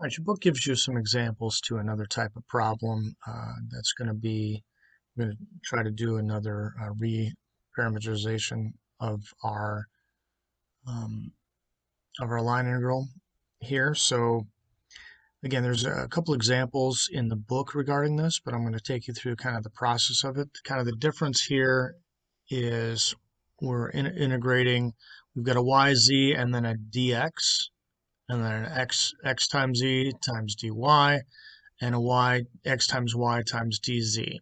All right, your book gives you some examples to another type of problem. That's going to be, we're going to try to do another re-parameterization um, of our line integral here. So again, there's a couple examples in the book regarding this, but I'm going to take you through kind of the process of it. Kind of the difference here is we're integrating, we've got a yz and then a dx, and then an x times e times dy, and a y, x times y times dz.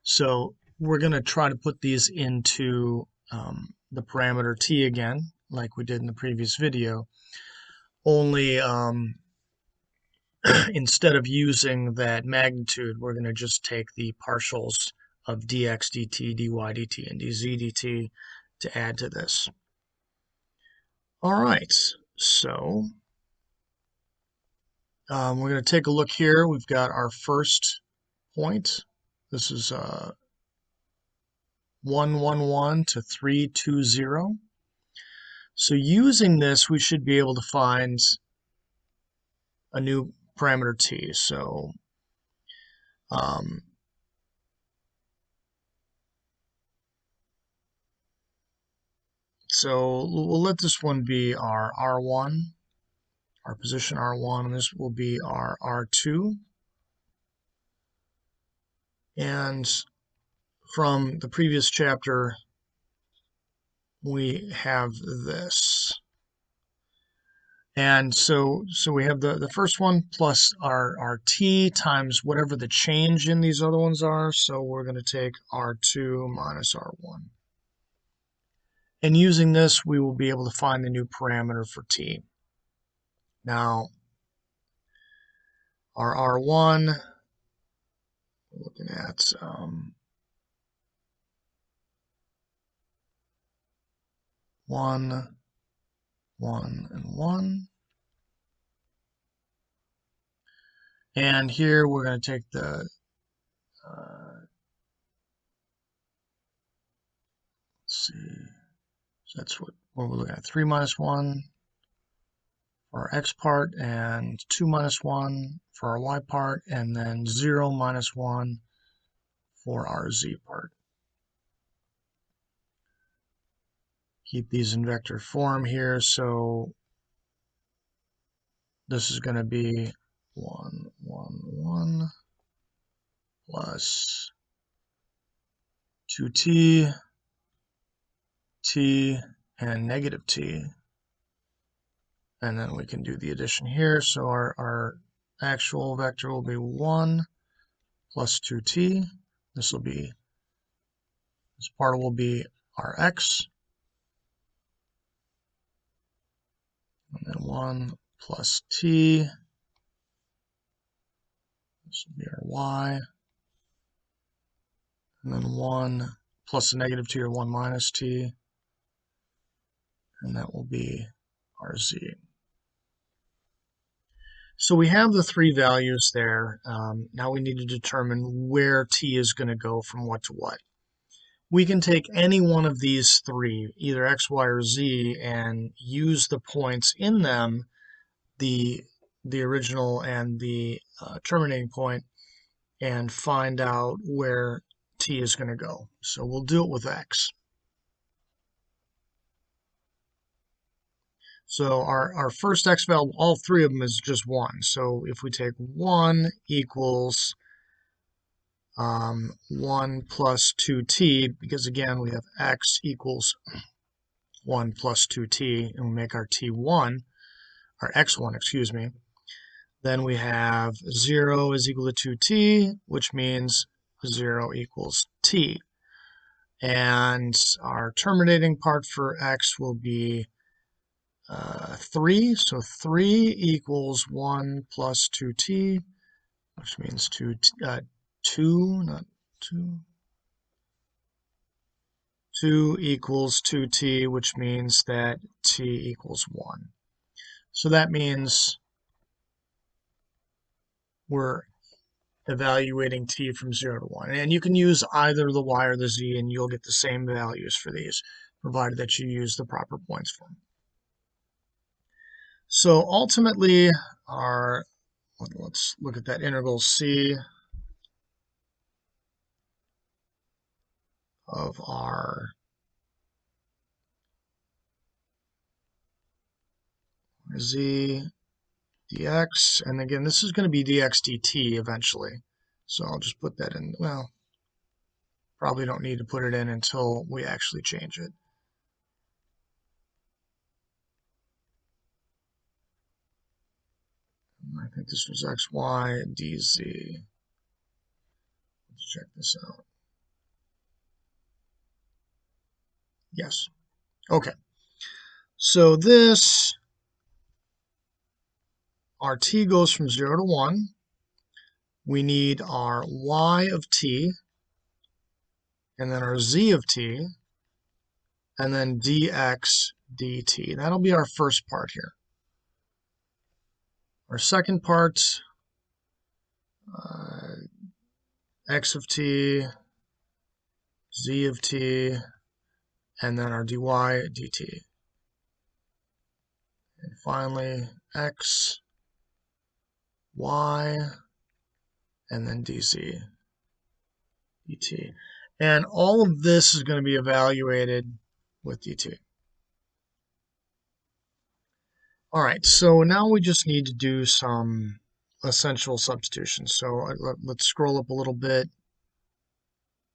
So we're going to try to put these into the parameter t again, like we did in the previous video, only instead of using that magnitude, we're going to just take the partials of dx dt, dy dt, and dz dt to add to this. All right, so we're going to take a look here. We've got our first point. This is 1, 1, 1 to 3, 2, 0. So using this, we should be able to find a new parameter t. So we'll let this one be our R1, our position R1, and this will be our R2. And from the previous chapter, we have this. And so we have the first one plus our t times whatever the change in these other ones are. So we're going to take R2 minus R1. And using this, we will be able to find the new parameter for t. Now, our R1, we're looking at 1, 1, and 1. And here we're going to take the let's see, so that's what we're looking at, 3 minus 1 for our x part, and 2 minus 1 for our y part, and then 0 minus 1 for our z part. Keep these in vector form here, so this is going to be 1, 1, 1 plus 2t, t, and negative t. And then we can do the addition here. So our actual vector will be 1 plus 2t. This part will be our x. And then 1 plus t. This will be our y. And then 1 plus a negative t, or 1 minus t. And that will be our z. So we have the three values there. Now we need to determine where t is going to go from what to what. We can take any one of these three, either x, y, or z, and use the points in them, the original and the terminating point, and find out where t is going to go. So we'll do it with x. So our first x value, all three of them, is just 1. So if we take 1 equals 1 plus 2t, because again we have x equals 1 plus 2t, and we make our t1, our x1, excuse me, then we have 0 is equal to 2t, which means 0 equals t. And our terminating part for x will be 3, so 3 equals 1 plus 2t, which means 2, not 2. 2 equals 2t, which means that t equals 1. So that means we're evaluating t from 0 to 1. And you can use either the y or the z, and you'll get the same values for these, provided that you use the proper points for them. So ultimately, our let's look at that integral C of our z dx, and again, this is going to be dx dt eventually. So I'll just put that in. Well, probably don't need to put it in until we actually change it. I think this was xy dz. Let's check this out. Yes. Okay. So this, our t goes from 0 to 1. We need our y of t, and then our z of t, and then dx dt. That'll be our first part here. Our second part, x of t, z of t, and then our dy dt. And finally, x, y, and then dz dt. And all of this is going to be evaluated with dt. All right, so now we just need to do some essential substitutions. So let's scroll up a little bit.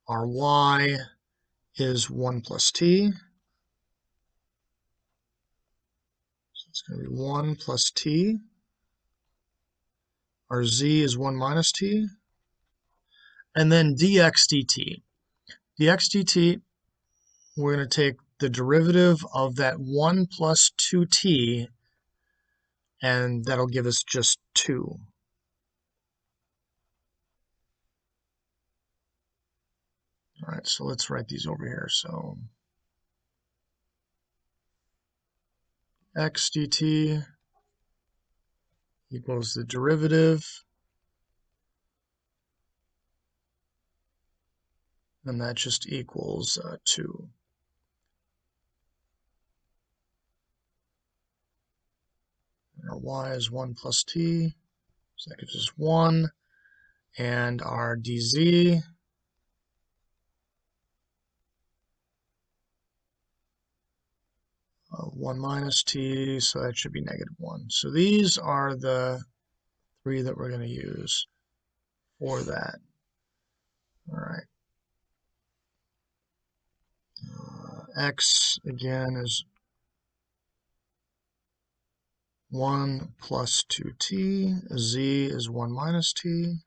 Our y is 1 plus t. So it's going to be 1 plus t. Our z is 1 minus t. And then dx dt. dx dt, we're going to take the derivative of that 1 plus 2t, and that'll give us just 2. All right, so let's write these over here. So x dt equals the derivative, and that just equals 2. And our y is 1 plus t, so that gives us 1. And our dz, of 1 minus t, so that should be negative 1. So these are the 3 that we're going to use for that. All right. X, again, is 1 plus 2t. Z is 1 minus t.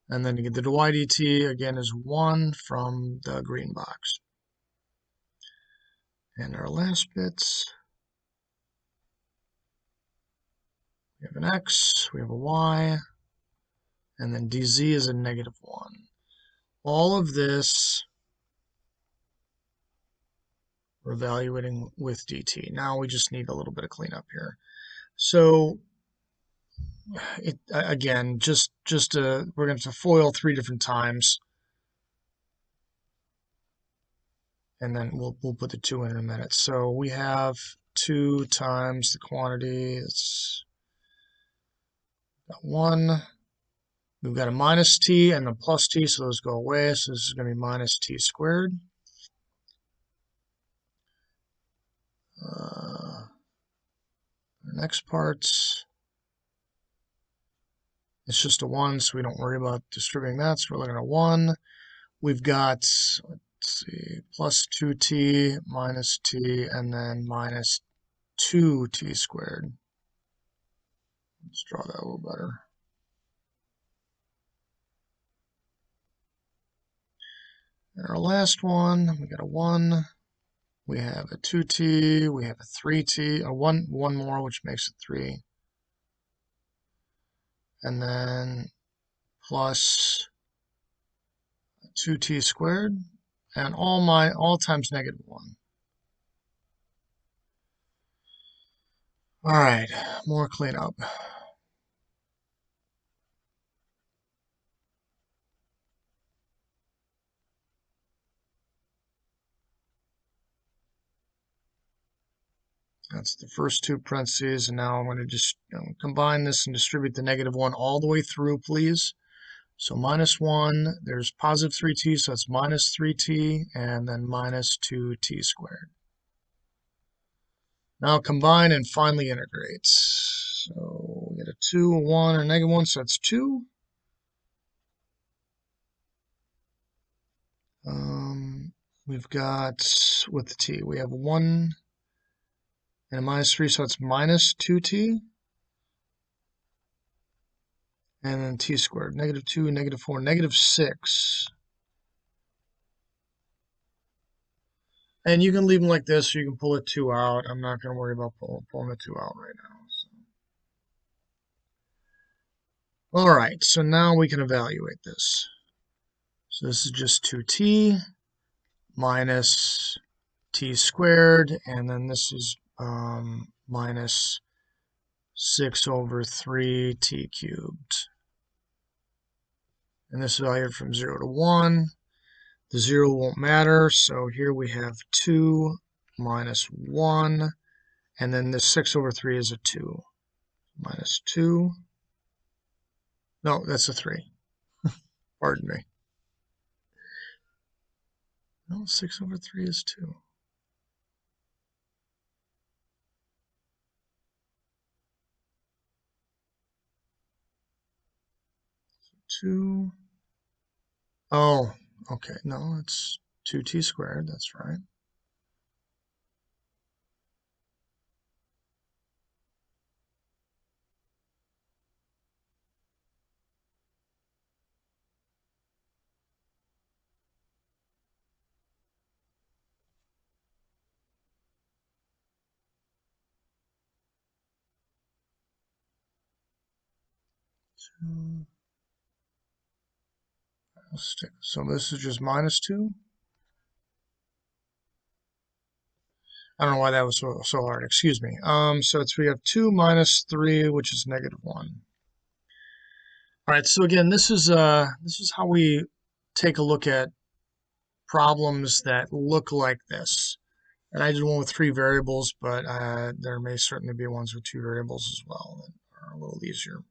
And then you get the dy dt, again, is 1 from the green box. And our last bits, we have an x, we have a y, and then dz is a negative 1. All of this we're evaluating with dt. Now we just need a little bit of cleanup here. So again, we're going to FOIL 3 different times, and then we'll put the 2 in a minute. So we have 2 times the quantity. It's 1. We've got a minus t and a plus t, so those go away. So this is going to be minus t squared. The next part, it's just a 1, so we don't worry about distributing that. So we're looking at 1. We've got, let's see, plus 2t minus t, and then minus 2t squared. Let's draw that a little better. And our last one, we got a 1. We have a 2t, we have a 3t, a 1 more, which makes it 3. And then plus 2t squared, and all times negative 1. All right, more cleanup. That's the first two parentheses, and now I'm going to just combine this and distribute the -1 all the way through, please. So -1, there's positive 3t, so that's -3t, and then -2t squared. Now combine and finally integrate. So we get a 2, a 1, and a -1, so that's 2. We've got, with the t, we have 1 and a -3, so it's -2t. And then t squared, -2, -4, -6. And you can leave them like this, or you can pull a 2 out. I'm not going to worry about pulling a 2 out right now. All right, so now we can evaluate this. So this is just 2t minus t squared, and then this is minus 6 over 3t cubed. And this is valued from 0 to 1. The 0 won't matter, so here we have 2 minus 1, and then the 6 over 3 is a 2. Minus 2. No, that's a 3. Pardon me. No, 6 over 3 is 2. So 2. Oh, okay. No, it's 2t squared. That's right. So this is just minus 2. I don't know why that was so hard. Excuse me. So we have 2 minus 3, which is -1. All right. So again, this is how we take a look at problems that look like this. And I did one with 3 variables, but there may certainly be ones with 2 variables as well that are a little easier.